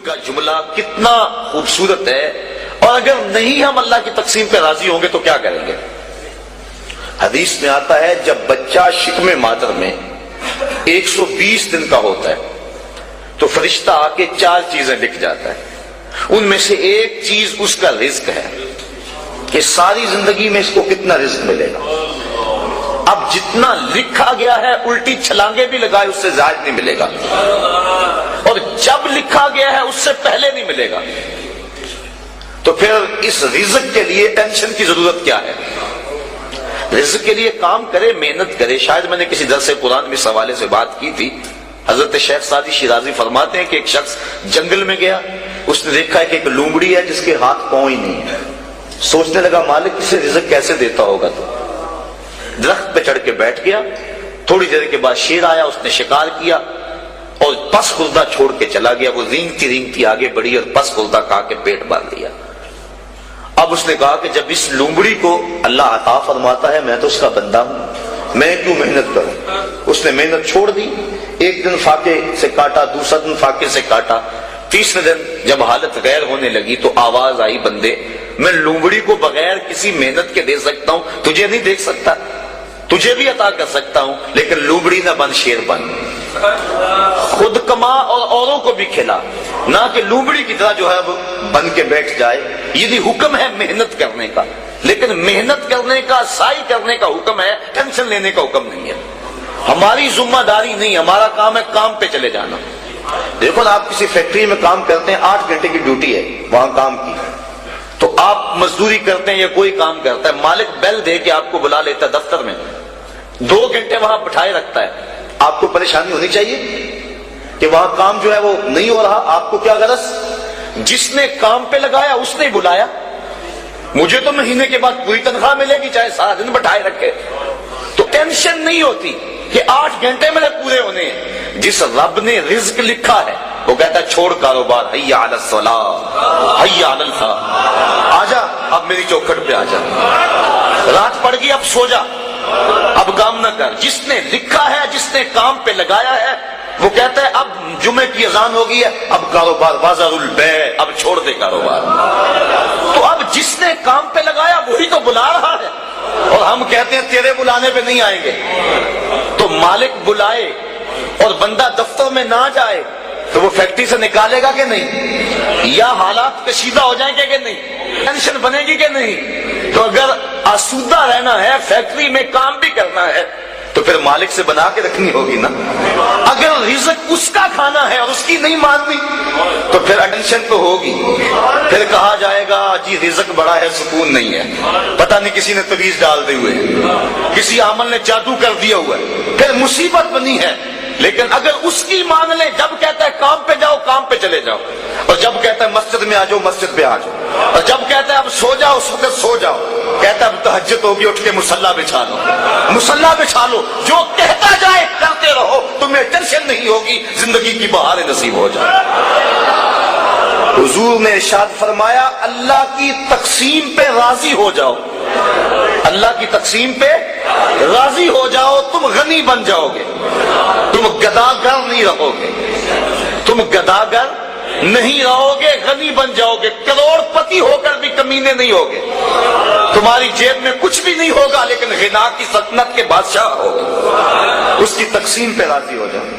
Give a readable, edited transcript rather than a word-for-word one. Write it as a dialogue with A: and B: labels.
A: کا جملہ کتنا خوبصورت ہے، اور اگر نہیں ہم اللہ کی تقسیم پہ راضی ہوں گے تو کیا کریں گے؟ حدیث میں آتا ہے جب بچہ شکم مادر میں 120 دن کا ہوتا ہے تو فرشتہ آ کے 4 چیزیں لکھ جاتا ہے. ان میں سے ایک چیز اس کا رزق ہے کہ ساری زندگی میں اس کو کتنا رزق ملے گا. اب جتنا لکھا گیا ہے الٹی چھلانگے بھی لگائے اس سے زائد نہیں ملے گا، اور جب لکھا گیا ہے اس سے پہلے نہیں ملے گا. تو پھر اس رزق کے لیے ٹینشن کی ضرورت کیا ہے؟ رزق کے لیے کام کرے، محنت کرے. شاید میں نے کسی درس قرآن میں اس حوالے سے بات کی تھی. حضرت شیخ سعدی شیرازی فرماتے ہیں کہ ایک شخص جنگل میں گیا، اس نے دیکھا ہے کہ ایک لومڑی ہے جس کے ہاتھ پاؤں ہی نہیں ہے. سوچنے لگا مالک اسے رزق کیسے دیتا ہوگا. تو درخت پہ چڑھ کے بیٹھ گیا. تھوڑی دیر کے بعد شیر آیا، اس نے شکار کیا اور پس خوردہ چھوڑ کے چلا گیا. وہ رینگتی آگے بڑھی اور پس خوردہ کھا کے پیٹ باندھ لیا. اب اس نے کہا کہ جب اس لومڑی کو اللہ عطا فرماتا ہے میں تو اس کا بندہ ہوں، میں کیوں محنت کروں. اس نے محنت چھوڑ دی. ایک دن فاقے سے کاٹا، دوسرا دن فاقے سے کاٹا، تیسرے دن جب حالت غیر ہونے لگی تو آواز آئی بندے میں لومڑی کو بغیر کسی محنت کے دے سکتا ہوں، تجھے نہیں دیکھ سکتا. تجھے بھی عطا کر سکتا ہوں لیکن لومڑی نہ بن، شیر بن. خود کما اور اوروں کو بھی کھلا، نہ کہ لومڑی کی طرح جو ہے بن کے بیٹھ جائے. یہ بھی حکم ہے محنت کرنے کا، لیکن محنت کرنے کا، سعی کرنے کا حکم ہے، ٹینشن لینے کا حکم نہیں ہے. ہماری ذمہ داری نہیں، ہمارا کام ہے کام پہ چلے جانا. دیکھو نا، آپ کسی فیکٹری میں کام کرتے ہیں، 8 گھنٹے کی ڈیوٹی ہے وہاں کام کی، تو آپ مزدوری کرتے ہیں یا کوئی کام کرتا ہے، مالک بیل دے کے آپ کو بلا لیتا ہے دفتر میں، 2 گھنٹے وہاں بٹھائے رکھتا ہے. آپ کو پریشانی ہونی چاہیے کہ وہاں کام جو ہے وہ نہیں ہو رہا. آپ کو کیا غرض؟ جس نے کام پہ لگایا اس نے بلایا. مجھے تو مہینے کے بعد پوری تنخواہ ملے گی چاہے سارا دن بٹھائے رکھے. تو ٹینشن نہیں ہوتی کہ 8 گھنٹے میرے پورے ہونے ہیں. جس رب نے رزق لکھا ہے وہ کہتا ہے چھوڑ کاروبار، حیا علی الصلاۃ، حیا علی الفلاح، آجا اب میری چوکھٹ پہ آجا. رات پڑ گئی اب سو جا، اب کام نہ کر. جس نے لکھا ہے، جس نے کام پہ لگایا ہے، وہ کہتا ہے اب جمعے کی اذان ہو گئی ہے، اب کاروبار بازار البیع، اب چھوڑ دے کاروبار. تو اب جس نے کام پہ لگایا وہی تو بلا رہا ہے، اور ہم کہتے ہیں تیرے بلانے پہ نہیں آئیں گے. تو مالک بلائے اور بندہ دفتر میں نہ جائے تو وہ فیکٹری سے نکالے گا کہ نہیں؟ یا حالات کشیدہ ہو جائیں گے کہ نہیں؟ ٹینشن بنے گی کہ نہیں؟ تو اگر آسودہ رہنا ہے، فیکٹری میں کام بھی کرنا ہے، تو پھر مالک سے بنا کے رکھنی ہوگی نا. اگر رزق اس کا کھانا ہے اور اس کی نہیں ماننی تو پھر ٹینشن تو ہوگی. پھر کہا جائے گا جی رزق بڑا ہے سکون نہیں ہے، پتہ نہیں کسی نے تعویذ ڈال دی ہوئے، کسی عمل نے جادو کر دیا ہوا ہے، پھر مصیبت بنی ہے. لیکن اگر اس کی مان لیں، جب کہتا ہے کام پہ جاؤ کام پہ چلے جاؤ، اور جب کہتا ہے مسجد میں آ جاؤ مسجد پہ آ جاؤ، اور جب کہتا ہے اب سو جاؤ اس وقت سو جاؤ، کہتا ہے اب تہجد ہوگی اٹھ کے مصلی بچھا لو، مصلی بچھا لو. جو کہتا جائے کرتے رہو، تمہیں ٹینشن نہیں ہوگی، زندگی کی بہار نصیب ہو جائے. حضور نے ارشاد فرمایا اللہ کی تقسیم پہ راضی ہو جاؤ، اللہ کی تقسیم پہ راضی ہو جاؤ، تم غنی بن جاؤ گے. تم گداگر نہیں رہو گے، تم گداگر نہیں رہو گے، غنی بن جاؤ گے. کروڑ پتی ہو کر بھی کمینے نہیں ہوگے. تمہاری جیب میں کچھ بھی نہیں ہوگا لیکن غنا کی سلطنت کے بادشاہ ہوگے. اس کی تقسیم پہ راضی ہو جاؤ.